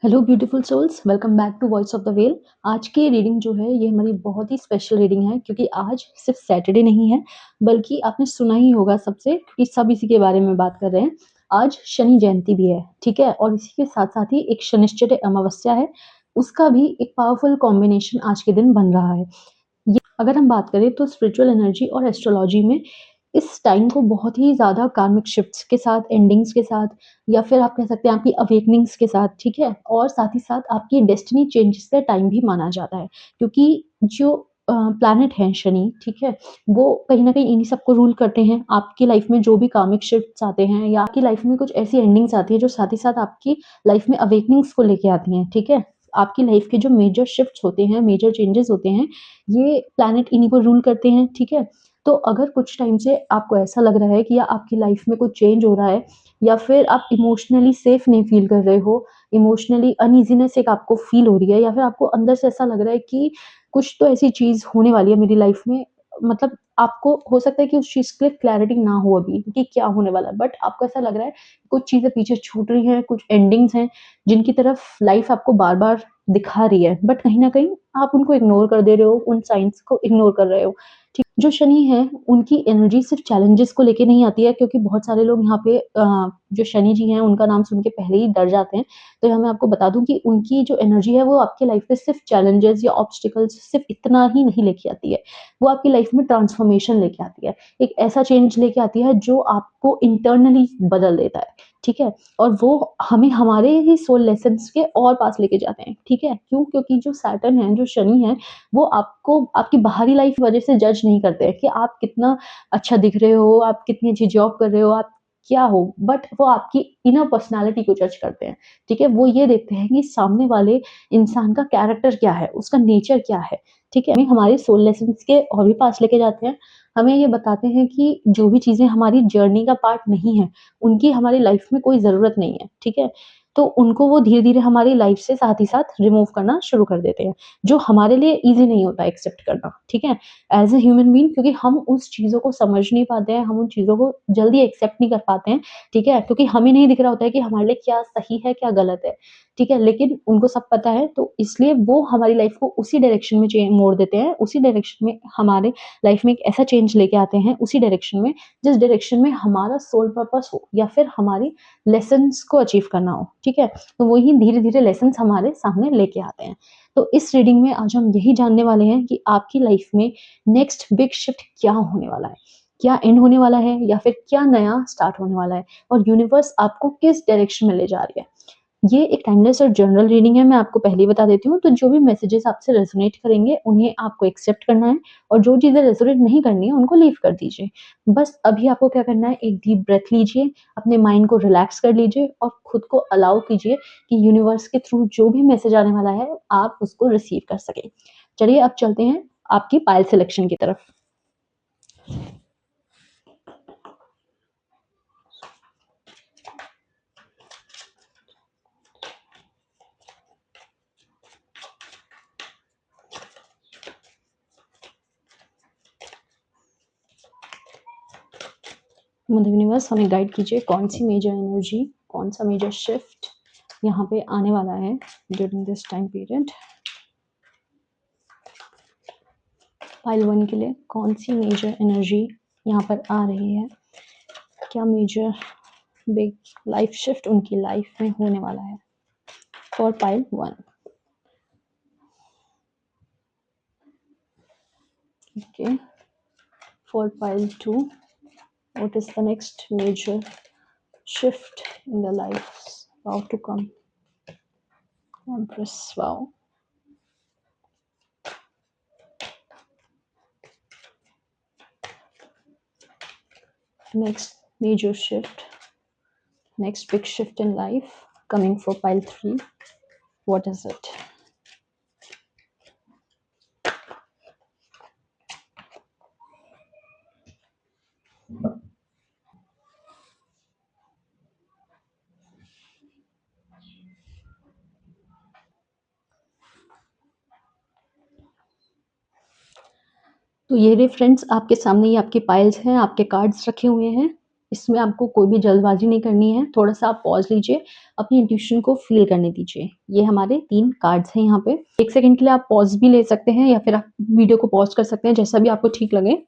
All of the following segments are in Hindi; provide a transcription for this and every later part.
Hello beautiful souls, welcome back to voice of the well. आज की रीडिंग जो है ये हमारी बहुत ही स्पेशल रीडिंग है क्योंकि आज सिर्फ सैटरडे नहीं है, बल्कि आपने सुना ही होगा सबसे कि सब इसी के बारे में बात कर रहे हैं। आज शनि जयंती भी है, ठीक है, और इसी के साथ साथ ही एक शनिश्चर्य अमावस्या है, उसका भी एक पावरफुल कॉम्बिनेशन आज के दिन बन रहा है। ये अगर हम बात करें तो स्पिरिचुअल एनर्जी और एस्ट्रोलॉजी में इस टाइम को बहुत ही ज़्यादा कार्मिक शिफ्ट्स के साथ, एंडिंग्स के साथ, या फिर आप कह सकते हैं आपकी अवेकनिंग्स के साथ, ठीक है, और साथ ही साथ आपकी डेस्टिनी चेंजेस का टाइम भी माना जाता है क्योंकि जो प्लैनेट है शनि, ठीक है, वो कहीं ना कहीं इन्हीं सबको रूल करते हैं। आपकी लाइफ में जो भी कार्मिक शिफ्ट्स आते हैं या आपकी लाइफ में कुछ ऐसी एंडिंग्स आती है जो साथ ही साथ आपकी लाइफ में अवेकनिंग्स को लेके आती हैं, ठीक है। आपकी लाइफ के जो मेजर शिफ्ट्स होते हैं, मेजर चेंजेस होते हैं, ये प्लैनेट इन्हीं को रूल करते हैं, ठीक है। तो अगर कुछ टाइम से आपको ऐसा लग रहा है कि या आपकी लाइफ में कुछ चेंज हो रहा है, या फिर आप इमोशनली सेफ नहीं फील कर रहे हो, इमोशनली अनईजीनेस एक आपको फील हो रही है, या फिर आपको अंदर से ऐसा लग रहा है कि कुछ तो ऐसी चीज होने वाली है मेरी लाइफ में, मतलब आपको हो सकता है कि उस चीज के लिए क्लैरिटी ना हो अभी कि क्या होने वाला है, बट आपको ऐसा लग रहा है कुछ चीजें पीछे छूट रही हैं, कुछ एंडिंग्स हैं जिनकी तरफ लाइफ आपको बार बार दिखा रही है, बट कहीं ना कहीं आप उनको इग्नोर कर दे रहे हो, उन साइंस को इग्नोर कर रहे हो। ठीक, जो शनि है उनकी एनर्जी सिर्फ चैलेंजेस को लेके नहीं आती है, क्योंकि बहुत सारे लोग यहाँ पे जो शनि जी हैं उनका नाम सुन के पहले ही डर जाते हैं। तो यहाँ मैं आपको बता दूं कि उनकी जो एनर्जी है वो आपकी लाइफ में सिर्फ चैलेंजेस या ऑब्स्टिकल्स सिर्फ इतना ही नहीं लेके आती है, वो आपकी लाइफ में ट्रांसफॉर्मेशन लेके आती है, एक ऐसा चेंज लेके आती है जो आपको इंटरनली बदल देता है, ठीक है। और वो हमें हमारे ही सोल लेसन्स के और पास लेके जाते हैं, ठीक है। क्यों? क्योंकि जो सैटर्न है, जो शनि है, वो आपको आपकी बाहरी लाइफ की वजह से जज नहीं करते हैं कि आप कितना अच्छा दिख रहे हो, आप कितनी अच्छी जॉब कर रहे हो, आप क्या हो, बट वो आपकी इनर पर्सनालिटी को जज करते हैं, ठीक है। वो ये देखते हैं कि सामने वाले इंसान का कैरेक्टर क्या है, उसका नेचर क्या है, ठीक है। हमें हमारे सोल लेसन्स के और भी पास लेके जाते हैं, हमें ये बताते हैं कि जो भी चीजें हमारी जर्नी का पार्ट नहीं है, उनकी हमारी लाइफ में कोई ज़रूरत नहीं है, ठीक है? तो उनको वो धीरे-धीरे हमारी लाइफ से साथ ही साथ रिमूव करना शुरू कर देते हैं, जो हमारे लिए ईज़ी नहीं होता एक्सेप्ट करना, ठीक है? एज़ अ ह्यूमन बीइंग, क्योंकि हम उस चीज़ों को समझ नहीं पाते हैं, हम उन चीज़ों को जल्दी एक्सेप्ट नहीं कर पाते हैं, ठीक है? क्योंकि हमें नहीं दिख रहा होता है कि हमारे लिए क्या सही है, क्या गलत है, ठीक है? लेकिन उनको सब पता है, तो इसलिए वो हमारी लाइफ को उसी डायरेक्शन में मोड़ देते हैं, उसी डायरेक्शन में हमारे लाइफ में एक ऐसा चेंज लेके आते हैं, उसी डायरेक्शन में जिस डायरेक्शन में हमारा सोल पर्पस हो या फिर हमारी लेसन्स को अचीव करना हो, ठीक है। तो वही धीरे धीरे लेसन्स हमारे सामने लेके आते हैं। तो इस रीडिंग में आज हम यही जानने वाले हैं कि आपकी लाइफ में नेक्स्ट बिग शिफ्ट क्या होने वाला है, क्या एंड होने वाला है, या फिर क्या नया स्टार्ट होने वाला है, और यूनिवर्स आपको किस डायरेक्शन में ले जा रही है। ये एक टाइमलेस और जनरल रीडिंग है, मैं आपको पहले ही बता देती हूँ। तो जो भी मैसेजेस आपसे रेजोनेट करेंगे उन्हें आपको एक्सेप्ट करना है, और जो चीज़ें रेजोनेट नहीं करनी है उनको लीव कर दीजिए। बस अभी आपको क्या करना है, एक डीप ब्रेथ लीजिए, अपने माइंड को रिलैक्स कर लीजिए और खुद को अलाउ कीजिए कि यूनिवर्स के थ्रू जो भी मैसेज आने वाला है आप उसको रिसीव कर सकें। चलिए अब चलते हैं आपकी पायल सिलेक्शन की तरफ। मदर यूनिवर्स हमें गाइड कीजिए, कौन सी मेजर एनर्जी, कौन सा मेजर शिफ्ट यहाँ पे आने वाला है during this time period. Pile 1 के लिए कौन सी मेजर एनर्जी यहाँ पर आ रही है, क्या मेजर बिग लाइफ शिफ्ट उनकी लाइफ में होने वाला है for pile 1। Okay, for pile 2 what is the next major shift in the life about to come? Empress, wow. Next major shift, next big shift in life coming for pile 3. What is it? तो ये रे फ्रेंड्स, आपके सामने ही आपकी पाइल्स हैं, आपके कार्ड्स रखे हुए हैं। इसमें आपको कोई भी जल्दबाज़ी नहीं करनी है, थोड़ा-सा आप पॉज़ लीजिए, अपनी इंट्यूशन को फ़ील करने दीजिए। ये हमारे 3 कार्ड्स हैं यहाँ पे। 1 सेकंड के लिए आप पॉज़ भी ले सकते हैं या फिर आप वीडियो को पॉज़ कर सकते हैं, जैसा भी आपको ठीक लगे।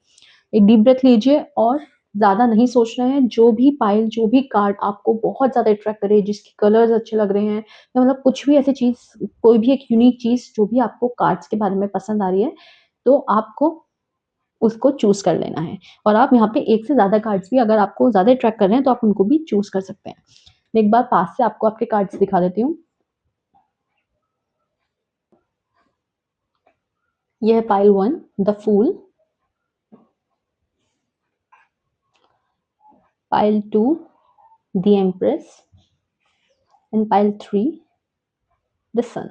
एक डीप ब्रेथ लीजिए और ज़्यादा नहीं सोचना है, जो भी पाइल, जो भी कार्ड आपको बहुत ज़्यादा अट्रैक्ट करे, जिसके कलर्स अच्छे लग रहे हैं या मतलब कुछ भी ऐसी चीज़, कोई भी एक यूनिक चीज़ जो भी आपको कार्ड्स के बारे में पसंद आ रही है, तो आपको उसको चूज़ कर लेना है। और आप यहाँ पे एक से ज़्यादा कार्ड्स भी अगर आपको ज़्यादा अट्रैक्ट कर रहे हैं, तो आप उनको भी चूज़ कर सकते हैं। मैं एक बार पास से आपको आपके कार्ड्स दिखा देती हूँ। ये है pile 1 the fool, pile 2 the empress and pile 3 the sun.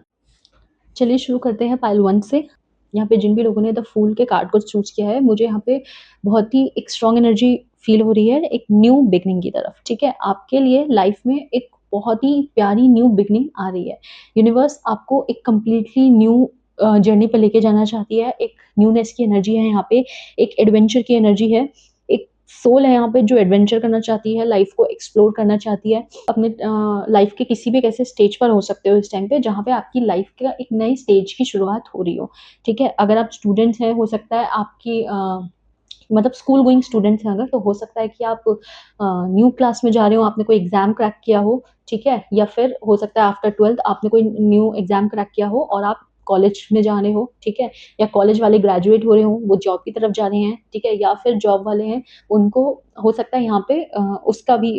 चलिए शुरू करते हैं पाइल 1 से। यहाँ पे जिन भी लोगों ने द फूल के कार्ड को चूज़ किया है, मुझे यहाँ पे बहुत ही एक स्ट्रॉन्ग एनर्जी फ़ील हो रही है, एक न्यू बिगिनिंग की तरफ, ठीक है? आपके लिए लाइफ़ में एक बहुत ही प्यारी न्यू बिगिनिंग आ रही है। यूनिवर्स आपको एक कंप्लीटली न्यू जर्नी पे लेके जाना चाहती है, एक न्यूनेस की एनर्जी है यहाँ पे, एक एडवेंचर की एनर्जी है, एक सोल है यहाँ पे जो एडवेंचर करना चाहती है, लाइफ़ को एक्सप्लोर करना चाहती है। अपने लाइफ के किसी भी एक ऐसे स्टेज पर हो सकते हो इस टाइम पे जहाँ पे आपकी लाइफ का एक नई स्टेज की शुरुआत हो रही हो, ठीक है? अगर आप स्टूडेंट्स हैं, हो सकता है आपकी मतलब स्कूल गोइंग स्टूडेंट्स हैं अगर, तो हो सकता है कि आप न्यू क्लास में जा रहे हो, आपने कोई एग्ज़ाम क्रैक किया हो, ठीक है? या फिर हो सकता है आफ्टर 12th आपने कोई न्यू एग्ज़ाम क्रैक किया हो और आप कॉलेज में जा रहे हो, ठीक है? या कॉलेज वाले ग्रेजुएट हो रहे हों, वो जॉब की तरफ जा रहे हैं, ठीक है? या फिर जॉब वाले हैं, उनको हो सकता है यहाँ पे उसका भी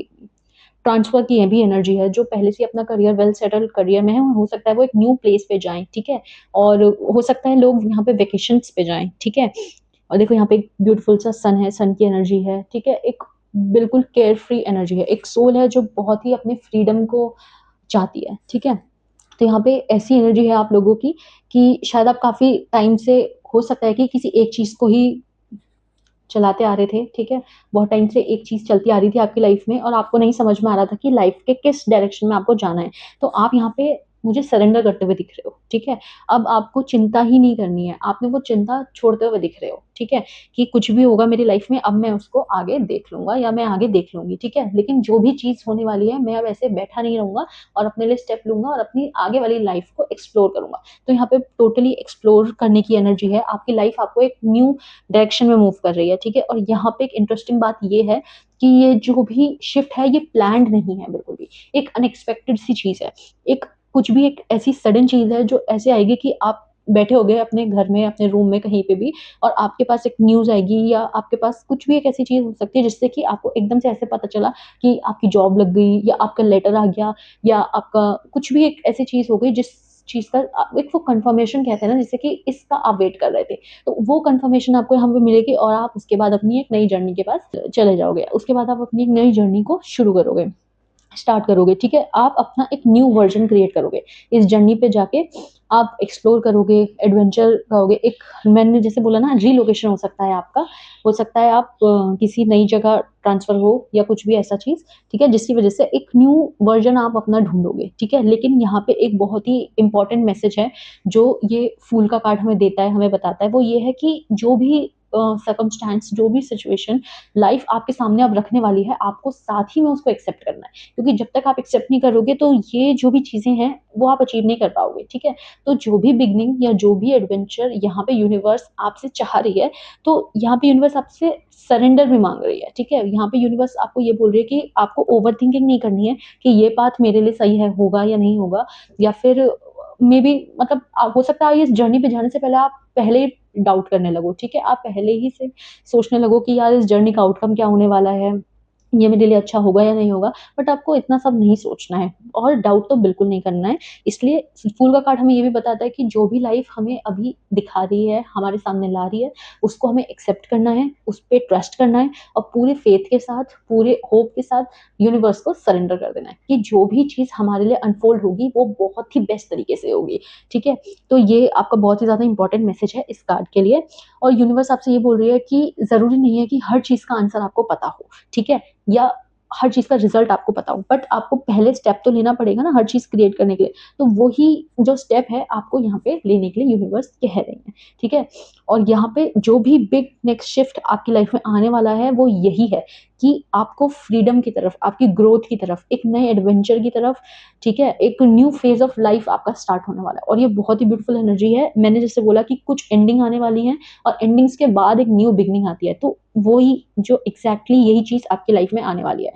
ट्रांसफ़र की ये भी एनर्जी है, जो पहले से ही अपना करियर वेल सेटल्ड करियर में है, हो सकता है वो एक न्यू प्लेस पे जाएँ, ठीक है? और हो सकता है लोग यहाँ पे वेकेशंस पे जाएँ, ठीक है? और देखो यहाँ पे एक ब्यूटीफुल सा सन है, सन की एनर्जी है, ठीक है? एक बिल्कुल केयर फ्री एनर्जी है, एक सोल है जो बहुत ही अपने फ्रीडम को चाहती है, ठीक है? तो यहाँ पे ऐसी एनर्जी है आप लोगों की कि शायद आप काफ़ी टाइम से हो सकता है कि किसी एक चीज़ को ही चलाते आ रहे थे, ठीक है? बहुत टाइम से एक चीज़ चलती आ रही थी आपकी लाइफ़ में और आपको नहीं समझ में आ रहा था कि लाइफ़ के किस डायरेक्शन में आपको जाना है। तो आप यहाँ पे मुझे सरेंडर करते हुए दिख रहे हो, ठीक है? अब आपको चिंता ही नहीं करनी है, आपने वो चिंता छोड़ते हुए दिख रहे हो, ठीक है? कि कुछ भी होगा मेरी लाइफ़ में, अब मैं उसको आगे देख लूँगा या मैं आगे देख लूँगी, ठीक है? लेकिन जो भी चीज़ होने वाली है, मैं अब ऐसे बैठा नहीं रहूँगा और अपने लिए स्टेप लूँगा और अपनी आगे वाली लाइफ़ को एक्सप्लोर करूँगा। तो यहाँ पे टोटली एक्सप्लोर करने की एनर्जी है, आपकी लाइफ़ आपको एक न्यू डायरेक्शन में मूव कर रही है, ठीक है? और यहाँ पे एक इंटरेस्टिंग बात ये है कि ये जो भी शिफ्ट है, ये प्लान्ड नहीं है बिल्कुल भी। एक अनएक्सपेक्टेड सी चीज़ है। एक कुछ भी एक ऐसी सडन चीज़ है जो ऐसे आएगी कि आप बैठे होगे अपने घर में, अपने रूम में, कहीं पे भी और आपके पास एक न्यूज़ आएगी या आपके पास कुछ भी एक ऐसी चीज़ हो सकती है जिससे कि आपको एकदम से ऐसे पता चला कि आपकी जॉब लग गई या आपका लेटर आ गया या आपका कुछ भी एक ऐसी चीज़ हो गई जिस चीज़ का एक वो कन्फर्मेशन कहते हैं ना, जैसे कि इसका आप वेट कर रहे थे। तो वो कन्फर्मेशन आपको यहाँ पे मिलेगी और आप उसके बाद अपनी एक नई जर्नी के पास चले जाओगे। उसके बाद आप अपनी एक नई जर्नी को शुरू करोगे। स्टार्ट करोगे, ठीक है? आप अपना एक न्यू वर्ज़न क्रिएट करोगे। इस जर्नी पे जाके आप एक्सप्लोर करोगे, एडवेंचर करोगे, एक मैंने जैसे बोला ना रिलोकेशन हो सकता है आपका, हो सकता है आप किसी नई जगह ट्रांसफ़र हो या कुछ भी ऐसा चीज़, ठीक है? जिसकी वज़ह से एक न्यू वर्ज़न आप अपना ढूँढोगे, ठीक है? लेकिन यहाँ पे एक बहुत ही इम्पोर्टेंट मैसेज है, जो ये फूल का कार्ड हमें देता है, हमें बताता है, वो ये है कि जो भी सर्कमस्टेंस, जो भी सिचुएशन लाइफ़ आपके सामने अब रखने वाली है, आपको साथ ही में उसको एक्सेप्ट करना है। क्योंकि जब तक आप एक्सेप्ट नहीं करोगे तो ये जो भी चीज़ें हैं वो आप अचीव नहीं कर पाओगे, ठीक है? तो जो भी बिगिनिंग या जो भी एडवेंचर यहाँ पे यूनिवर्स आपसे चाह रही है, तो यहाँ पे यूनिवर्स आपसे सरेंडर भी माँग रही है, ठीक है? यहाँ पे यूनिवर्स आपको ये बोल रही है कि आपको ओवरथिंकिंग नहीं करनी है कि ये पाथ मेरे लिए सही है, होगा या नहीं होगा या फिर मेबी मतलब हो सकता है इस जर्नी पे जाने से पहले आप पहले ही डाउट करने लगो, ठीक है? आप पहले ही से सोचने लगो कि यार इस जर्नी का आउटकम क्या होने वाला है? ये मेरे लिए अच्छा होगा या नहीं होगा, बट आपको इतना सब नहीं सोचना है और डाउट तो बिल्कुल नहीं करना है। इसलिए फूल का कार्ड हमें ये भी बताता है कि जो भी लाइफ़ हमें अभी दिखा रही है, हमारे सामने ला रही है, उसको हमें एक्सेप्ट करना है, उस पे ट्रस्ट करना है और पूरे फ़ेथ के साथ, पूरे होप के साथ यूनिवर्स को सरेंडर कर देना है कि जो भी चीज़ हमारे लिए अनफ़ोल्ड होगी, वो बहुत ही बेस्ट तरीके से होगी, ठीक है? तो ये आपका बहुत ही ज़्यादा इम्पोर्टेंट मैसेज है इस कार्ड के लिए और यूनिवर्स आपसे ये बोल रही है कि ज़रूरी नहीं है कि हर चीज़ का आंसर आपको पता हो, ठीक है? या हर चीज़ का रिज़ल्ट आपको पता हो, बट आपको पहले स्टेप तो लेना पड़ेगा ना हर चीज़ क्रिएट करने के लिए। तो वही जो स्टेप है आपको यहाँ पे लेने के लिए यूनिवर्स कह रही है, ठीक है? और यहाँ पे जो भी बिग नेक्स्ट शिफ्ट आपकी लाइफ़ में आने वाला है वो यही है कि आपको फ्रीडम की तरफ, आपकी ग्रोथ की तरफ, एक नए एडवेंचर की तरफ, ठीक है, एक न्यू फेज ऑफ लाइफ आपका स्टार्ट होने वाला है। और ये बहुत ही ब्यूटीफुल एनर्जी है। मैंने जैसे बोला कि कुछ एंडिंग आने वाली है और एंडिंग्स के बाद एक न्यू बिगनिंग आती है, तो वही जो एग्जैक्टली यही चीज आपकी लाइफ में आने वाली है।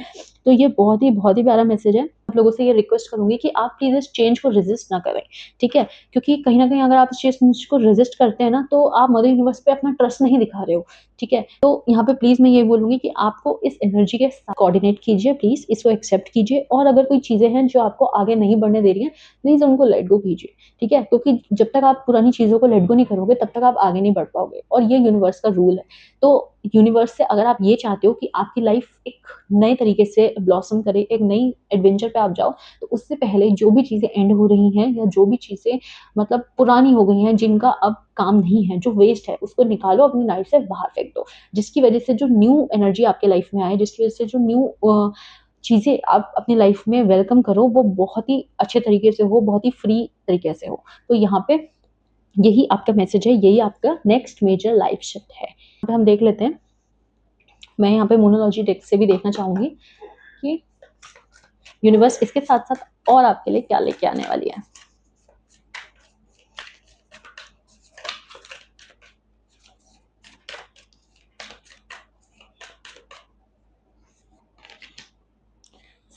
तो ये बहुत ही प्यारा मैसेज है। आप लोगों से ये रिक्वेस्ट करूंगी कि आप प्लीज इस चेंज को रेजिस्ट ना करें, ठीक है, क्योंकि कहीं ना कहीं अगर आप इस चीज को रेजिस्ट करते हैं ना, तो आप मदर यूनिवर्स पे अपना ट्रस्ट नहीं दिखा रहे हो, ठीक है। तो यहाँ पे प्लीज मैं ये बोलूंगी कि आपको इस एनर्जी के साथ कोऑर्डिनेट कीजिए, प्लीज इसको एक्सेप्ट कीजिए, और अगर कोई चीजें हैं जो आपको आगे नहीं बढ़ने दे रही हैं, प्लीज उनको लेट गो कीजिए, ठीक है, क्योंकि जब तक आप पुरानी चीजों को लेट गो नहीं करोगे तब तक आप आगे नहीं बढ़ पाओगे, और ये यूनिवर्स का रूल है। तो यूनिवर्स से अगर आप ये चाहते हो कि आपकी लाइफ एक नए तरीके से ब्लॉसम करे, एक नई एडवेंचर पे आप जाओ, तो उससे पहले जो भी चीजें एंड हो रही हैं या जो भी चीजें मतलब पुरानी हो गई हैं, जिनका अब काम नहीं है, जो वेस्ट है, उसको निकालो, अपनी लाइफ से बाहर फेंक दो, जिसकी वजह से जो न्यू एनर्जी आपके लाइफ में आए, जिसकी वजह से जो न्यू चीजें आप अपनी लाइफ में वेलकम करो, वो बहुत ही अच्छे तरीके से हो, बहुत ही फ्री तरीके से हो। तो यहाँ पे यही आपका मैसेज है, यही आपका नेक्स्ट मेजर लाइफ शिफ्ट है। अब हम देख लेते हैं, मैं यहाँ पे मोनोलॉजी टेक्स्ट से भी देखना चाहूंगी कि यूनिवर्स इसके साथ साथ और आपके लिए क्या लेके आने वाली है।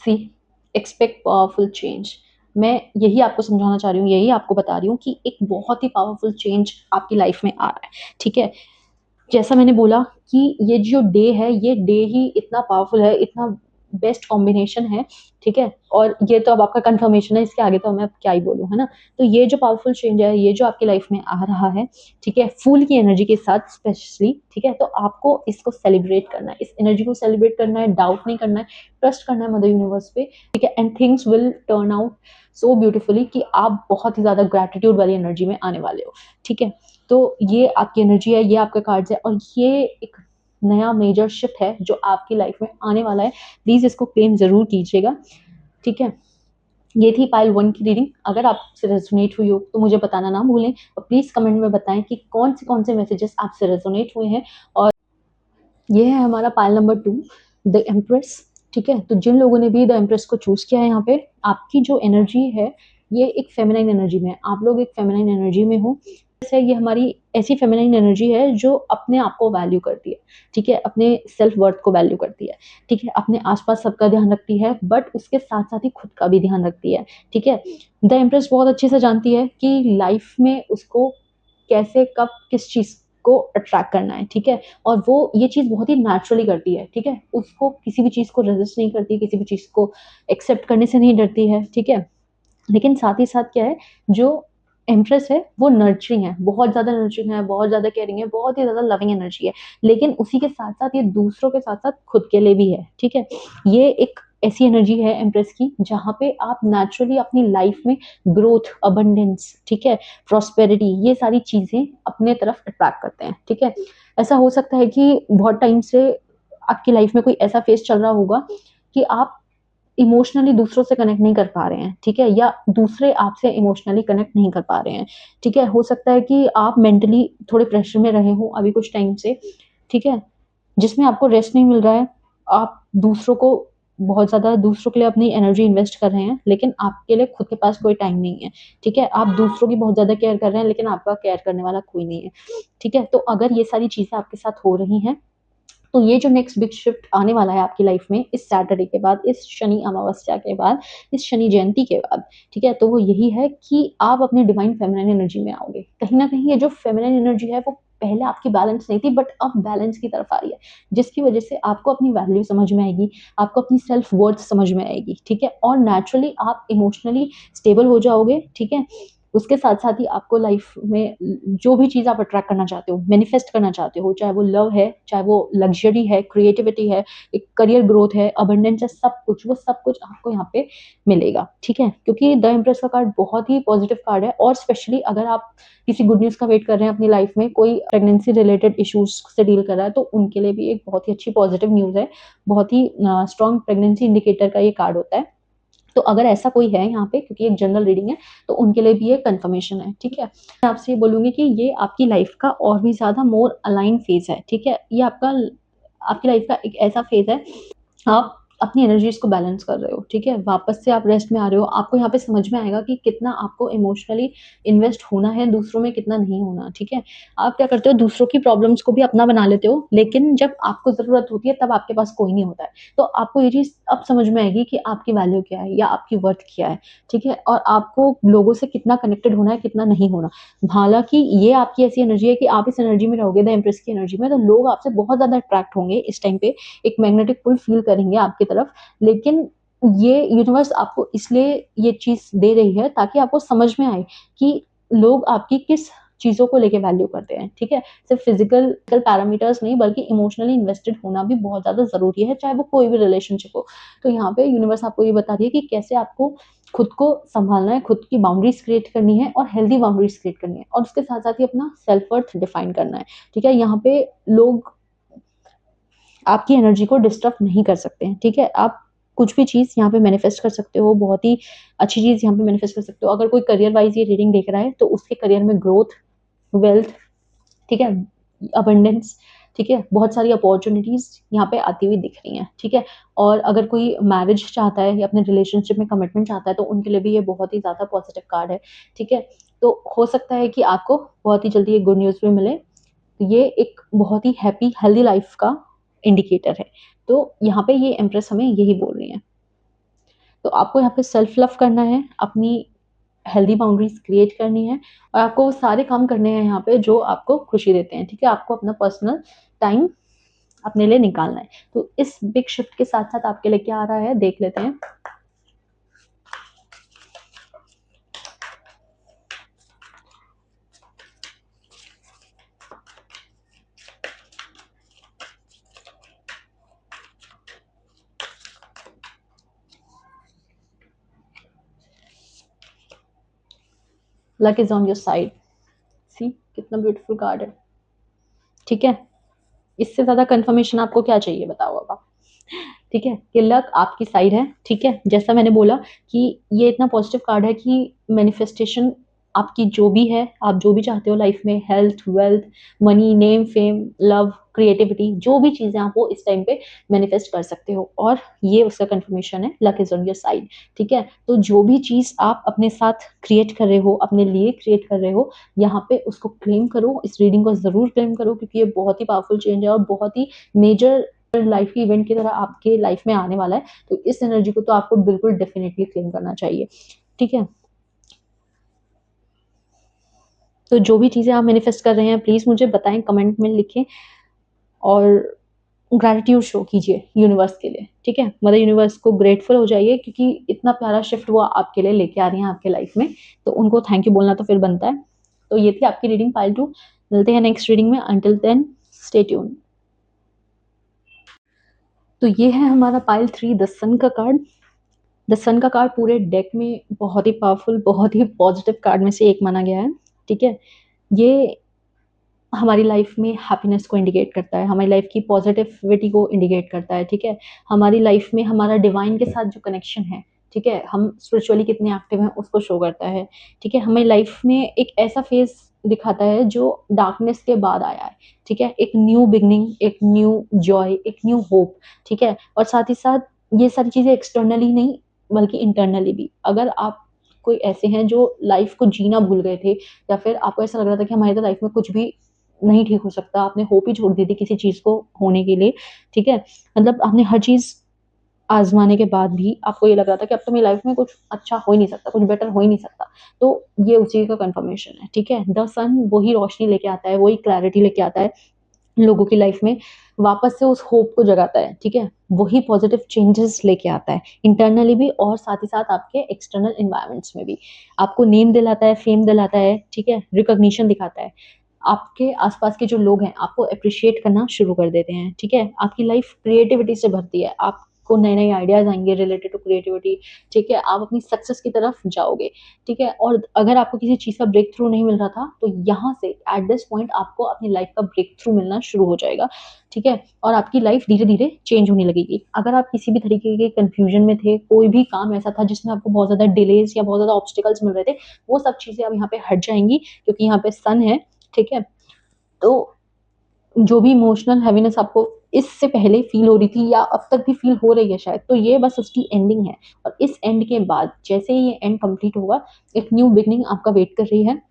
सी, एक्सपेक्ट पावरफुल चेंज। मैं यही आपको समझाना चाह रही हूँ, यही आपको बता रही हूँ कि एक बहुत ही पावरफुल चेंज आपकी लाइफ में आ रहा है, ठीक है। जैसा मैंने बोला कि ये जो डे है, ये डे ही इतना पावरफुल है, इतना बेस्ट कॉम्बिनेशन है, ठीक है। और ये तो अब आपका कंफर्मेशन है, इसके आगे तो मैं अब क्या ही बोलूँ, है ना। तो ये जो पावरफुल चेंज है, ये जो आपकी लाइफ में आ रहा है, ठीक है, फूल की एनर्जी के साथ स्पेशली, ठीक है, तो आपको इसको सेलिब्रेट करना है, इस एनर्जी को सेलिब्रेट करना है, डाउट नहीं करना है, ट्रस्ट करना है मदर यूनिवर्स पे, ठीक है, and things will turn out so beautifully कि आप बहुत ही ज्यादा ग्रेटिट्यूड वाली एनर्जी में आने वाले हो, ठीक है। तो ये आपकी एनर्जी है, ये आपका कार्ड्स है, और ये एक नया मेजर शिफ्ट है जो आपकी लाइफ में आने वाला है। प्लीज इसको क्लेम जरूर कीजिएगा, ठीक है। ये थी पाइल 1 की रीडिंग। अगर आपसे रेजोनेट हुई हो तो मुझे बताना ना भूलें, और प्लीज कमेंट में बताएं कि कौन से मैसेजेस आपसे रेजोनेट हुए हैं। और ये है हमारा पाइल नंबर 2, द एम्प्रेस, ठीक है। तो जिन लोगों ने भी द एम्प्रेस को चूज किया है, यहाँ पे आपकी जो एनर्जी है, ये एक फेमिनाइन एनर्जी में है, आप लोग एक फेमिनाइन एनर्जी में हो। जैसे ये हमारी ऐसी फेमिनाइन एनर्जी है जो अपने आप को वैल्यू करती है, ठीक है, अपने सेल्फ वर्थ को वैल्यू करती है, ठीक है, अपने आसपास सबका ध्यान रखती है, बट उसके साथ साथ ही खुद का भी ध्यान रखती है, ठीक है। द एम्प्रेस बहुत अच्छे से जानती है कि लाइफ में उसको कैसे, कब, किस चीज को अट्रैक्ट करना है, ठीक है। और वो ये चीज बहुत ही नेचुरली करती है, ठीक है, उसको किसी भी चीज को रेजिस्ट नहीं करती, किसी भी चीज को एक्सेप्ट करने से नहीं डरती है, ठीक है। लेकिन साथ ही साथ क्या है, जो एम्प्रेस है वो नर्चरिंग है, बहुत ज्यादा नर्चरिंग है, बहुत ज्यादा केयरिंग है, बहुत ही ज्यादा लविंग एनर्जी है, लेकिन उसी के साथ साथ ये दूसरों के साथ साथ खुद के लिए भी है, ठीक है। ये एक ऐसी एनर्जी है एम्प्रेस की जहाँ पे आप नेचुरली अपनी लाइफ में ग्रोथ, अबंडेंस, ठीक है, प्रॉस्पेरिटी, ये सारी चीजें अपने तरफ अट्रैक्ट करते हैं, ठीक है। ऐसा हो सकता है कि बहुत टाइम से आपकी लाइफ में कोई ऐसा फेस चल रहा होगा कि आप इमोशनली दूसरों से कनेक्ट नहीं कर पा रहे हैं, ठीक है, या दूसरे आपसे इमोशनली कनेक्ट नहीं कर पा रहे हैं, ठीक है। हो सकता है कि आप मेंटली थोड़े प्रेशर में रहे हो अभी कुछ टाइम से, ठीक है, जिसमें आपको रेस्ट नहीं मिल रहा है। आप दूसरों को बहुत ज्यादा, दूसरों के लिए अपनी एनर्जी इन्वेस्ट कर रहे हैं, लेकिन आपके लिए खुद के पास कोई टाइम नहीं है, ठीक है। आप दूसरों की बहुत ज्यादा केयर कर रहे हैं, लेकिन आपका केयर करने वाला कोई नहीं है, ठीक है। तो अगर ये सारी चीजें आपके साथ हो रही हैं, तो ये जो नेक्स्ट बिग शिफ्ट आने वाला है आपकी लाइफ में इस सैटरडे के बाद, इस शनि अमावस्या के बाद, इस शनि जयंती के बाद, ठीक है, तो वो यही है कि आप अपने डिवाइन फेमिनाइन एनर्जी में आओगे। कहीं ना कहीं ये जो फेमिनाइन एनर्जी है वो पहले आपकी बैलेंस नहीं थी, बट अब बैलेंस की तरफ आ रही है, जिसकी वजह से आपको अपनी वैल्यू समझ में आएगी, आपको अपनी सेल्फ वर्थ समझ में आएगी, ठीक है, और नेचुरली आप इमोशनली स्टेबल हो जाओगे, ठीक है। उसके साथ साथ ही आपको लाइफ में जो भी चीज़ आप अट्रैक्ट करना चाहते हो, मैनिफेस्ट करना चाहते हो, चाहे वो लव है, चाहे वो लग्जरी है, क्रिएटिविटी है, एक करियर ग्रोथ है, अबंडेंस है, सब कुछ, वो सब कुछ आपको यहाँ पे मिलेगा, ठीक है। क्योंकि द इम्प्रेस का कार्ड बहुत ही पॉजिटिव कार्ड है, और स्पेशली अगर आप किसी गुड न्यूज़ का वेट कर रहे हैं अपनी लाइफ में, कोई प्रेगनेंसी रिलेटेड इश्यूज से डील कर रहा है, तो उनके लिए भी एक बहुत ही अच्छी पॉजिटिव न्यूज़ है। बहुत ही स्ट्रॉन्ग प्रेगनेंसी इंडिकेटर का ये कार्ड होता है। तो अगर ऐसा कोई है यहाँ पे, क्योंकि एक जनरल रीडिंग है, तो उनके लिए भी ये कंफर्मेशन है, ठीक है। मैं आपसे ये बोलूंगी कि ये आपकी लाइफ का और भी ज्यादा मोर अलाइन फेज है, ठीक है। ये आपका आपकी लाइफ का एक ऐसा फेज़ है, आप अपनी एनर्जीज़ को बैलेंस कर रहे हो, ठीक है? वापस से आप रेस्ट में आ रहे हो, आपको यहाँ पे समझ में आएगा कि कितना आपको इमोशनली इन्वेस्ट होना है, दूसरों में कितना नहीं होना, ठीक है? आप क्या करते हो, दूसरों की प्रॉब्लम्स को भी अपना बना लेते हो, लेकिन जब आपको ज़रूरत होती है, तब आपके पास कोई नहीं होता है। तो आपको ये चीज़ अब समझ में आएगी कि आपकी वैल्यू क्या है या आपकी वर्थ क्या है, ठीक है? और आपको लोगों से कितना कनेक्टेड होना है, कितना नहीं होना। हालाँकि ये आपकी ऐसी एनर्जी है कि आप इस एनर्जी में रहोगे, द एम्प्रेस की एनर्जी में, तो लोग आपसे बहुत ज़्यादा अट्रैक्ट होंगे इस टाइम पे, एक मैग्नेटिक पुल फील करेंगे आपकी तरफ। लेकिन ये यूनिवर्स आपको इसलिए ये चीज़ दे रही है ताकि आपको समझ में आए कि लोग आपकी किस चीज़ों को लेके वैल्यू करते हैं, ठीक है? सिर्फ़ फिज़िकल पैरामीटर्स नहीं, बल्कि इमोशनली इन्वेस्टेड होना भी बहुत ज़्यादा ज़रूरी है, चाहे वो कोई भी रिलेशनशिप हो। तो यहाँ पे यूनिवर्स आपको ये बता रही है कि कैसे आपको खुद को सँभालना है, खुद की बाउंड्रीज़ क्रिएट करनी है और हेल्दी बाउंड्रीज़ क्रिएट करनी है, और उसके साथ-साथ ही अपना सेल्फ वर्थ डिफाइन करना है, ठीक है? यहाँ पे लोग आपकी एनर्जी को डिस्टर्ब नहीं कर सकते हैं, ठीक है? आप कुछ भी चीज़ यहाँ पे मैनिफेस्ट कर सकते हो, बहुत ही अच्छी चीज़ यहाँ पे मैनिफेस्ट कर सकते हो। अगर कोई करियर वाइज़ ये रीडिंग देख रहा है, तो उसके करियर में ग्रोथ, वेल्थ, ठीक है? अबंडेंस, ठीक है? बहुत सारी अपॉर्च्युनिटीज़ यहाँ पे आती हुई दिख रही हैं, ठीक है? और अगर कोई मैरिज चाहता है या अपने रिलेशनशिप में कमिटमेंट चाहता है, तो उनके लिए भी ये बहुत ही ज़्यादा पॉजिटिव कार्ड है, ठीक है? तो हो सकता है कि आपको बहुत ही जल्दी एक गुड न्यूज़ भी मिले। ये एक बहुत ही हैप्पी हेल्दी लाइफ का इंडिकेटर है। तो यहाँ पे ये एम्प्रेस हमें यही बोल रही हैं। तो आपको यहाँ पे सेल्फ लव करना है, अपनी हेल्दी बाउंड्रीज़ क्रिएट करनी है, और आपको वो सारे काम करने हैं यहाँ पे जो आपको खुशी देते हैं, ठीक है? आपको अपना पर्सनल टाइम अपने लिए निकालना है। तो इस बिग शिफ्ट के साथ-साथ आपके लिए क्या आ रहा है, देख लेते हैं। Luck is on your side. See कितना ब्यूटीफुल कार्ड है, ठीक है? इससे ज़्यादा कन्फर्मेशन आपको क्या चाहिए, बताओ अब आप? ठीक है? कि लक आपकी साइड है, ठीक है? जैसा मैंने बोला कि ये इतना पॉजिटिव कार्ड है कि मैनिफेस्टेशन आपकी जो भी है, आप जो भी चाहते हो लाइफ में, health, wealth, money, name, fame, love, creativity, जो भी चीज़ें आप वो इस टाइम पे मैनिफेस्ट कर सकते हो, और ये उसका कन्फर्मेशन है, luck is on your side, ठीक है? तो जो भी चीज़ आप अपने साथ क्रिएट कर रहे हो, अपने लिए क्रिएट कर रहे हो, यहाँ पे उसको क्लेम करो, इस रीडिंग को ज़रूर क्लेम करो, क्योंकि ये बहुत ही पावरफुल चेंज है और बहुत ही मेजर लाइफ के इवेंट की तरह आपके लाइफ में आने वाला है। तो इस एनर्जी को तो आपको बिल्कुल डेफिनिटली क्लेम करना चाहिए, ठीक है? तो जो भी चीज़ें आप मैनिफेस्ट कर रहे हैं, प्लीज़ मुझे बताएँ, कमेंट में लिखें, और ग्रैटिट्यूड शो कीजिए यूनिवर्स के लिए, ठीक है? मदर यूनिवर्स को ग्रेटफुल हो जाइए, क्योंकि इतना प्यारा शिफ्ट वो आपके लिए लेके आ रही हैं आपके लाइफ में, तो उनको थैंक यू बोलना तो फिर बनता है। तो ये थी आपकी रीडिंग पाइल 2। मिलते हैं नेक्स्ट रीडिंग में, अंटिल देन स्टे ट्यून्ड। तो ये है हमारा पाइल 3, द सन का कार्ड। द सन का कार्ड पूरे डेक में बहुत ही पावरफुल, बहुत ही पॉजिटिव कार्ड में से एक माना गया है, ठीक है? ये हमारी लाइफ में हैप्पीनेस को इंडिकेट करता है, हमारी लाइफ की पॉजिटिविटी को इंडिकेट करता है, ठीक है? हमारी लाइफ में हमारा डिवाइन के साथ जो कनेक्शन है, ठीक है? हम स्पिरिचुअली कितने एक्टिव हैं उसको शो करता है, ठीक है? हमें लाइफ में एक ऐसा फेज़ दिखाता है जो डार्कनेस के बाद आया है, ठीक है? एक न्यू बिगिनिंग, एक न्यू जॉय, एक न्यू होप, ठीक है? और साथ ही साथ ये सारी चीज़ें एक्सटर्नली नहीं, बल्कि इंटरनली भी। अगर आप कोई ऐसे हैं जो लाइफ को जीना भूल गए थे, या फिर आपको ऐसा लग रहा था कि हमारी तो लाइफ में कुछ भी नहीं ठीक हो सकता, आपने होप ही छोड़ दी थी किसी चीज़ को होने के लिए, ठीक है? मतलब आपने हर चीज़ आज़माने के बाद भी आपको ये लग रहा था कि अब तो मेरी लाइफ में कुछ अच्छा हो ही नहीं सकता, कुछ बेटर हो ही नहीं सकता। तो ये उसी का कन्फर्मेशन है, ठीक है? द सन वही रोशनी लेके आता है, वही क्लैरिटी लेके आता है लोगों की लाइफ में, वापस से उस होप को जगाता है, ठीक है? वही पॉजिटिव चेंजेस लेके आता है, इंटरनली भी और साथ ही साथ आपके एक्सटर्नल एनवायरनमेंट्स में भी। आपको नेम दिलाता है, फेम दिलाता है, ठीक है? रिकॉग्निशन दिखाता है। आपके आस-पास के जो लोग हैं, आपको एप्रिशिएट करना शुरू कर देते हैं, ठीक है? आपकी लाइफ क्रिएटिविटी से भरती है, आपको नए-नए आइडियाज़ आएँगे रिलेटेड टू क्रिएटिविटी, ठीक है? आप अपनी सक्सेस की तरफ जाओगे, ठीक है? और अगर आपको किसी चीज़ का ब्रेक थ्रू नहीं मिल रहा था, तो यहाँ से एट दिस पॉइंट आपको अपनी लाइफ का ब्रेक थ्रू मिलना शुरू हो जाएगा, ठीक है? और आपकी लाइफ धीरे-धीरे चेंज होने लगेगी। अगर आप किसी भी तरीके के कन्फ्यूजन में थे, कोई भी काम ऐसा था जिसमें आपको बहुत ज़्यादा डिलेज़ या बहुत ज़्यादा ऑब्स्टेकल्स मिल रहे थे, वो सब चीज़ें अब यहाँ पे हट जाएँगी, क्योंकि यहाँ पे सन है, ठीक है? तो जो भी इमोशनल हैवीनेस आपको इससे पहले फ़ील हो रही थी या अब तक भी फ़ील हो रही है शायद, तो ये बस उसकी एंडिंग है। और इस एंड के बाद जैसे ही ये एंड कंप्लीट होगा, एक न्यू बिगिनिंग आपका वेट कर रही है,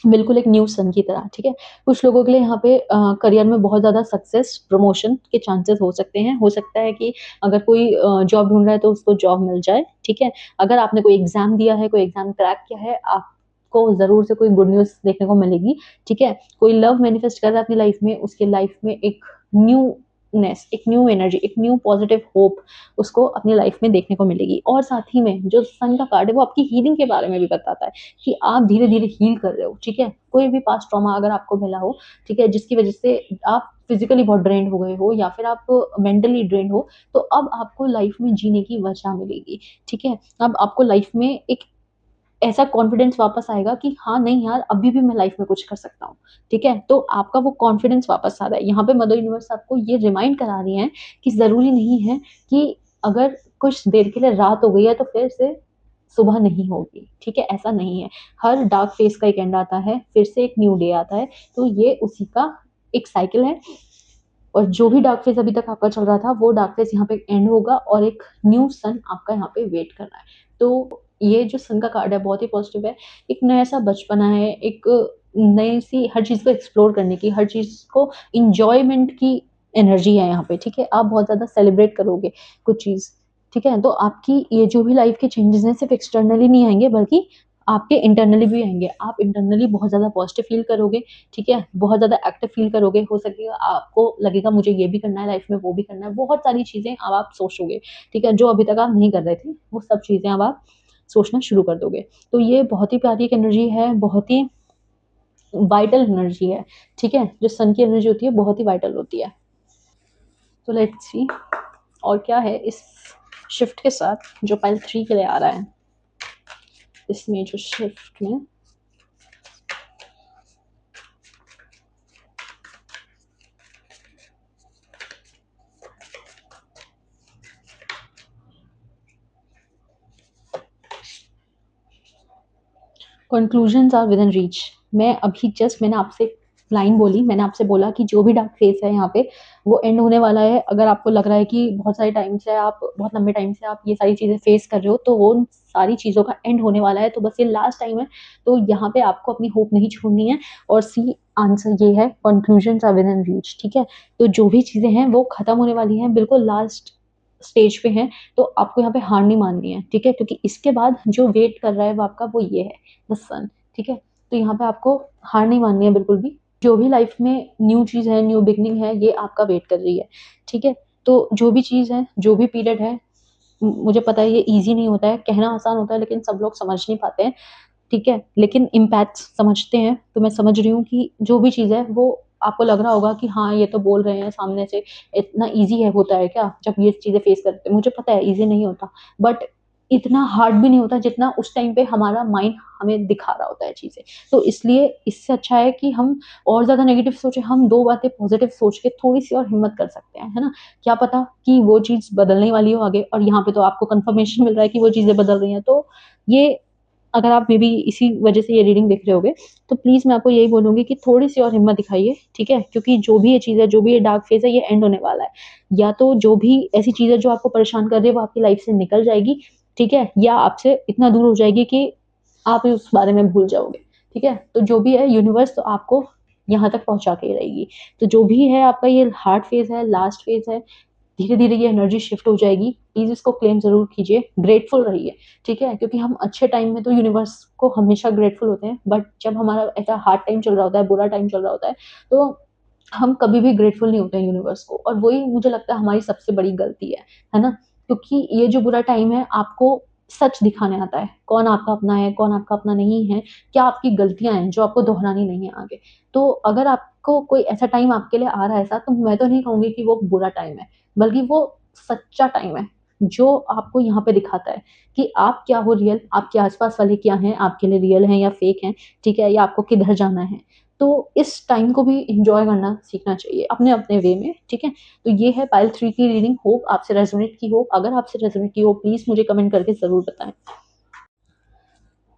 बिल्कुल एक न्यू सन की तरह, ठीक है? कुछ लोगों के लिए यहाँ पे करियर में बहुत ज़्यादा सक्सेस, प्रमोशन के चांसेस हो सकते हैं। हो सकता है कि अगर कोई जॉब ढूँढ रहा है तो उसको जॉब मिल जाए, ठीक है? अगर आपने कोई एग्ज़ाम दिया है, कोई एग्ज़ाम क्रैक किया है, आपको ज़रूर से कोई गुड न्यूज़ देखने को मिलेगी, ठीक है? कोई लव मैनिफेस्ट कर रहा है अपनी लाइफ़ में, उसकी लाइफ़ में एक न्यूनेस, एक न्यू एनर्जी, एक न्यू पॉज़िटिव होप उसको अपनी लाइफ़ में देखने को मिलेगी। और साथ ही में जो सन का कार्ड है, वो आपकी हीलिंग के बारे में भी बताता है। कि आप धीरे-धीरे हील कर रहे हो, ठीक है? कोई भी पास्ट ट्रॉमा अगर आपको मिला हो, ठीक है? जिसकी वज़ह से आप फिज़िकली बहुत ड्रेन्ड हो गए हो या फिर आप मेंटली ड्रेन्ड हो, तो अब आपको लाइफ़ में जीने की वजह मिलेगी, ठीक है? अब आपको लाइफ़ में एक ऐसा कॉन्फिडेंस वापस आएगा कि हाँ, नहीं यार, अभी भी मैं लाइफ़ में कुछ कर सकता हूँ, ठीक है? तो आपका वो कॉन्फिडेंस वापस आ रहा है। यहाँ पे मदर यूनिवर्स आपको ये रिमाइंड करा रही हैं कि ज़रूरी नहीं है कि अगर कुछ देर के लिए रात हो गई है, तो फिर से सुबह नहीं होगी, ठीक है? ऐसा नहीं है। हर डार्क फेज़ का एक एंड आता है, फिर से एक न्यू डे आता है, तो ये उसी का एक साइकिल है। और जो भी डार्क फेज़ अभी तक आपका चल रहा था, वो डार्क फेज़ यहाँ पे एंड होगा और एक न्यू सन आपका यहाँ पे वेट कर रहा है। तो ये जो सन का कार्ड है, बहुत ही पॉज़िटिव है। एक नया-सा बचपना है, एक नई-सी हर चीज़ को एक्सप्लोर करने की, हर चीज़ को एन्जॉयमेंट की एनर्जी है यहाँ पे, ठीक है? आप बहुत ज़्यादा सेलिब्रेट करोगे कुछ चीज़, ठीक है? तो आपकी ये जो भी लाइफ़ के चेंजेज़ हैं, सिर्फ़ एक्सटर्नली नहीं आएँगे, बल्कि आपके इंटरनली भी आएँगे। आप इंटरनली बहुत ज़्यादा पॉज़िटिव फ़ील करोगे, ठीक है? बहुत ज़्यादा एक्टिव फ़ील करोगे, हो सकेगा आपको लगेगा मुझे ये भी करना है लाइफ़ में, वो भी करना है, बहुत सारी चीज़ें अब आप सोचोगे, ठीक है? जो अभी तक आप नहीं कर रहे थे, वो सब चीज़ें अब आप सोचना शुरू कर दोगे। तो ये बहुत ही प्यारी एक एनर्जी है, बहुत ही वाइटल एनर्जी है, ठीक है? जो सन की एनर्जी होती है, बहुत ही वाइटल होती है। तो लेट्स सी और क्या है इस शिफ्ट के साथ जो पाइल 3 के लिए आ रहा है। इसमें जो शिफ्ट में कंक्लूजन्स आर विदिन रीच। मैं अभी जस्ट मैंने आपसे लाइन बोली, मैंने आपसे बोला कि जो भी डार्क फेस है यहाँ पे वो एंड होने वाला है। अगर आपको लग रहा है कि बहुत सारे टाइम से आप बहुत लंबे टाइम से आप ये सारी चीज़ें फेस कर रहे हो, तो वो उन सारी चीज़ों का एंड होने वाला है। तो बस ये लास्ट टाइम है, तो यहाँ पे आपको अपनी होप नहीं छोड़नी है। और सी आंसर ये है, कंक्लूजन्स आर विदिन रीच, ठीक है? तो जो भी चीज़ें हैं वो खत्म होने वाली हैं, बिल्कुल लास्ट स्टेज पे हैं, तो आपको यहाँ पे हार नहीं माननी है, ठीक है? क्योंकि इसके बाद जो वेट कर रहा है वो आपका वो ये है, द सन, ठीक है? तो यहाँ पे आपको हार नहीं माननी है बिल्कुल भी। जो भी लाइफ में न्यू चीज़ है, न्यू बिगिनिंग है, ये आपका वेट कर रही है, ठीक है? तो जो भी चीज़ है, जो भी पीरियड है, मुझे पता है ये ईज़ी नहीं होता है, कहना आसान होता है लेकिन सब लोग समझ नहीं पाते हैं, ठीक है? लेकिन इम्पैक्ट्स समझते हैं, तो मैं समझ रही हूँ कि जो भी चीज़ है वो आपको लग रहा होगा कि हाँ, ये तो बोल रहे हैं सामने से, इतना ईज़ी है होता है क्या जब ये चीज़ें फेस करते हैं? मुझे पता है ईज़ी नहीं होता, बट इतना हार्ड भी नहीं होता जितना उस टाइम पे हमारा माइंड हमें दिखा रहा होता है चीज़ें। तो इसलिए इससे अच्छा है कि हम और ज़्यादा नेगेटिव सोचें, हम 2 बातें पॉज़िटिव सोच के थोड़ी-सी और हिम्मत कर सकते हैं, है ना? क्या पता कि वो चीज़ बदलने वाली हो आगे, और यहाँ पे तो आपको कन्फर्मेशन मिल रहा है कि वो चीज़ें बदल रही हैं। तो ये अगर आप मे बी इसी वजह से ये रीडिंग देख रहे होगे, तो प्लीज़ मैं आपको यही बोलूँगी कि थोड़ी-सी और हिम्मत दिखाइए, ठीक है? क्योंकि जो भी ये चीज़ है, जो भी ये डार्क फेज़ है, ये एंड होने वाला है। या तो जो भी ऐसी चीज़ है जो आपको परेशान कर रही है, वो आपकी लाइफ़ से निकल जाएगी, ठीक है? या आपसे इतना दूर हो जाएगी कि आप उस बारे में भूल जाओगे, ठीक है? तो जो भी है यूनिवर्स तो आपको यहाँ तक पहुँचा के ही रहेगी। तो जो भी है आपका ये हार्ड फेज़ है, लास्ट फेज़ है, धीरे-धीरे ये एनर्जी शिफ्ट हो जाएगी। प्लीज़ इसको क्लेम ज़रूर कीजिए, ग्रेटफुल रहिए, ठीक है? क्योंकि हम अच्छे टाइम में तो यूनिवर्स को हमेशा ग्रेटफुल होते हैं, बट जब हमारा ऐसा हार्ड टाइम चल रहा होता है, बुरा टाइम चल रहा होता है, तो हम कभी भी ग्रेटफुल नहीं होते हैं यूनिवर्स को, और वही मुझे लगता है हमारी सबसे बड़ी गलती है ना? क्योंकि ये जो बुरा टाइम है आपको सच दिखाने आता है, कौन आपका अपना है, कौन आपका अपना नहीं है, क्या आपकी गलतियाँ हैं जो आपको दोहरानी नहीं है आगे। तो अगर आपको कोई ऐसा टाइम आपके लिए आ रहा है ऐसा, तो मैं तो नहीं कहूँगी कि वो बुरा टाइम है, बल्कि वो सच्चा टाइम है, जो आपको यहाँ पे दिखाता है कि आप क्या हो रियल, आपके आस-पास वाले क्या हैं, आपके लिए रियल हैं या फेक हैं, ठीक है? या आपको किधर जाना है। तो इस टाइम को भी एन्जॉय करना सीखना चाहिए अपने-अपने वे में, ठीक है? तो ये है पाइल 3 की रीडिंग, होप आपसे रेज़ोनेट की हो। अगर आपसे रेज़ोनेट की हो, प्लीज़ मुझे कमेंट करके ज़रूर बताएँ।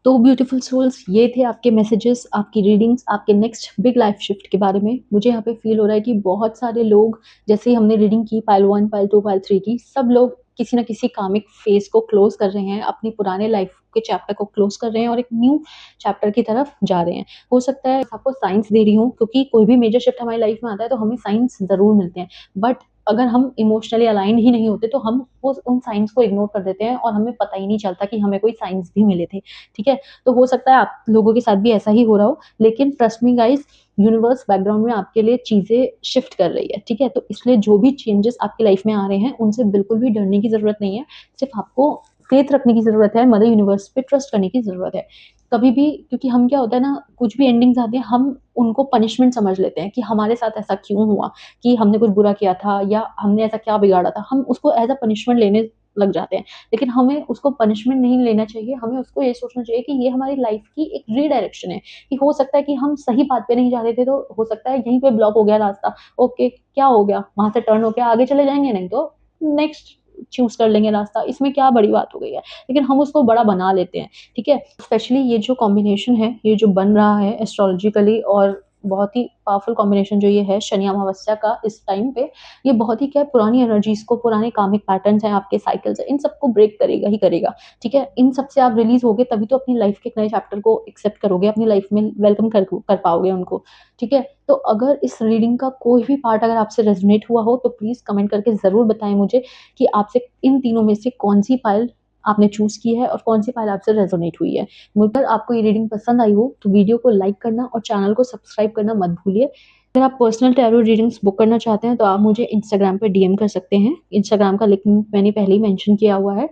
तो ब्यूटीफुल सोल्स, ये थे आपके मैसेजेस, आपकी रीडिंग्स, आपके नेक्स्ट बिग लाइफ शिफ्ट के बारे में। मुझे यहाँ पे फ़ील हो रहा है कि बहुत सारे लोग, जैसे ही हमने रीडिंग की पाइल 1, पाइल 2, पाइल 3 की, सब लोग किसी न किसी कार्मिक फ़ेज़ को क्लोज़ कर रहे हैं, अपनी पुराने लाइफ के चैप्टर को क्लोज़ कर रहे हैं और एक न्यू चैप्टर की तरफ जा रहे हैं। हो सकता है आपको साइन्स दे रही हूँ, क्योंकि कोई भी मेजर शिफ्ट हमारी लाइफ में आता है तो हमें साइन्स ज़रूर मिलते हैं। बट अगर हम इमोशनली अलाइन्ड ही नहीं होते तो हम वो उन साइन्स को इग्नोर कर देते हैं और हमें पता ही नहीं चलता कि हमें कोई साइन्स भी मिले थे, ठीक है? तो हो सकता है आप लोगों के साथ भी ऐसा ही हो रहा हो, लेकिन trust me guys, universe background में आपके लिए चीज़ें शिफ्ट कर रही है, ठीक है? तो इसलिए जो भी चेंजेस आपकी लाइफ में आ रहे हैं, उनसे बिल्कुल भी डरने की ज़रूरत नहीं है। सिर्फ़ आपको फ़ेथ रखने की ज़रूरत है, मदर यूनिवर्स पे ट्रस्ट करने की ज़रूरत है। कभी भी, क्योंकि हम, क्या होता है ना, कुछ भी एंडिंग्स आती हैं, हम उनको पनिशमेंट समझ लेते हैं कि हमारे साथ ऐसा क्यों हुआ, कि हमने कुछ बुरा किया था या हमने ऐसा क्या बिगाड़ा था। हम उसको एज़ अ पनिशमेंट लेने लग जाते हैं। लेकिन हमें उसको पनिशमेंट नहीं लेना चाहिए, हमें उसको ये सोचना चाहिए कि ये हमारी लाइफ की एक रीडायरेक्शन है, कि हो सकता है कि हम सही पाथ पे नहीं जा रहे थे, तो हो सकता है यहीं पे ब्लॉक हो गया रास्ता। ओके, क्या हो गया? वहाँ से टर्न होके आगे चले जाएँगे, नहीं तो नेक्स्ट चूज़ कर लेंगे रास्ता, इसमें क्या बड़ी बात हो गई है। लेकिन हम उसको बड़ा बना लेते हैं, ठीक है? स्पेशली ये जो कॉम्बिनेशन है, ये जो बन रहा है एस्ट्रोलॉजिकली, और बहुत ही पावरफुल कॉम्बिनेशन जो ये है शनि अमावस्या का इस टाइम पे, ये बहुत ही, क्या है, पुरानी एनर्जीज़ को, पुराने कार्मिक पैटर्न्स हैं, आपके साइकिल्स हैं, इन सबको ब्रेक करेगा ही करेगा, ठीक है? इन सब से आप रिलीज़ होगे तभी तो अपनी लाइफ के एक नए चैप्टर को एक्सेप्ट करोगे, अपनी लाइफ में वेलकम कर पाओगे उनको, ठीक है? तो अगर इस रीडिंग का कोई भी पार्ट अगर आपसे रेज़ोनेट हुआ हो, तो प्लीज़ कमेंट करके ज़रूर बताएँ मुझे कि आपसे इन तीनों में से कौन-सी पाइल आपने चूज़ की है और कौन-सी पाइल आपसे रेज़ोनेट हुई है। अगर आपको ये रीडिंग पसंद आई हो, तो वीडियो को लाइक करना और चैनल को सब्सक्राइब करना मत भूलिए। अगर आप पर्सनल टैरो रीडिंग्स बुक करना चाहते हैं, तो आप मुझे इंस्टाग्राम पे डीएम कर सकते हैं। इंस्टाग्राम का लिंक मैंने पहले ही मेंशन किया हुआ है।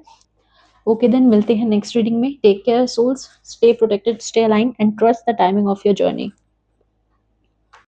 ओके देन, मिलते हैं नेक्स्ट रीडिंग में। Take care souls, stay protected, stay aligned and trust the timing of your journey.